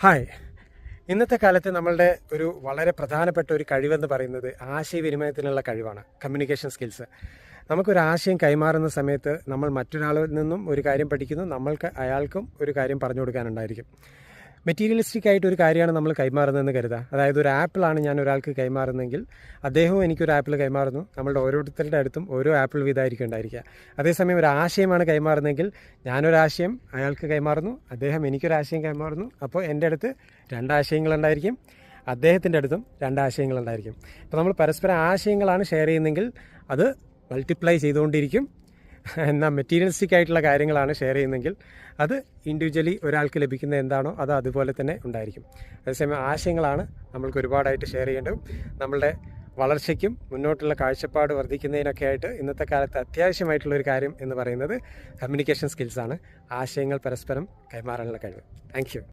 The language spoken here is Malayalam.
ഹായ്. ഇന്നത്തെ കാലത്ത് നമ്മളുടെ ഒരു വളരെ പ്രധാനപ്പെട്ട ഒരു കഴിവെന്ന് പറയുന്നത് ആശയവിനിമയത്തിനുള്ള കഴിവാണ്, കമ്മ്യൂണിക്കേഷൻ സ്കിൽസ്. നമുക്കൊരു ആശയം കൈമാറുന്ന സമയത്ത് നമ്മൾ മറ്റൊരാളിൽ നിന്നും ഒരു കാര്യം പഠിക്കുന്നു, നമ്മൾക്ക് അയാൾക്കും ഒരു കാര്യം പറഞ്ഞു കൊടുക്കാനുണ്ടായിരിക്കും. മെറ്റീരിയലിസ്റ്റിക് ആയിട്ട് ഒരു കാര്യമാണ് നമ്മൾ കൈമാറുന്നതെന്ന് കരുതുക. അതായത് ഒരു ആപ്പിളാണ് ഞാൻ ഒരാൾക്ക് കൈമാറുന്നതെങ്കിൽ അദ്ദേഹവും എനിക്കൊരു ആപ്പിൾ കൈമാറുന്നു. നമ്മളുടെ ഓരോരുത്തരുടെ അടുത്തും ഓരോ ആപ്പിൾ വീതമായിരിക്കും ഉണ്ടായിരിക്കുക. അതേസമയം ഒരു ആശയമാണ് കൈമാറുന്നതെങ്കിൽ ഞാനൊരാശയം അയാൾക്ക് കൈമാറുന്നു, അദ്ദേഹം എനിക്കൊരാശയം കൈമാറുന്നു. അപ്പോൾ എൻ്റെ അടുത്ത് രണ്ടാശയങ്ങളുണ്ടായിരിക്കും, അദ്ദേഹത്തിൻ്റെ അടുത്തും രണ്ടാശയങ്ങളുണ്ടായിരിക്കും. അപ്പോൾ നമ്മൾ പരസ്പരം ആശയങ്ങളാണ് ഷെയർ ചെയ്യുന്നതെങ്കിൽ അത് മൾട്ടിപ്ലൈ ചെയ്തുകൊണ്ടിരിക്കും. എന്നാൽ മെറ്റീരിയലിസ്റ്റിക് ആയിട്ടുള്ള കാര്യങ്ങളാണ് ഷെയർ ചെയ്യുന്നതെങ്കിൽ അത് ഇൻഡിവിജ്വലി ഒരാൾക്ക് ലഭിക്കുന്ന എന്താണോ അത് അതുപോലെ തന്നെ ഉണ്ടായിരിക്കും. അതേസമയം ആശയങ്ങളാണ് നമ്മൾക്ക് ഒരുപാടായിട്ട് ഷെയർ ചെയ്യേണ്ടതും നമ്മളുടെ വളർച്ചയ്ക്കും മുന്നോട്ടുള്ള കാഴ്ചപ്പാട് വർദ്ധിക്കുന്നതിനൊക്കെ ആയിട്ട് ഇന്നത്തെ കാലത്ത് അത്യാവശ്യമായിട്ടുള്ളൊരു കാര്യം എന്ന് പറയുന്നത് കമ്മ്യൂണിക്കേഷൻ സ്കിൽസാണ്, ആശയങ്ങൾ പരസ്പരം കൈമാറാനുള്ള കഴിവ്. Thank you.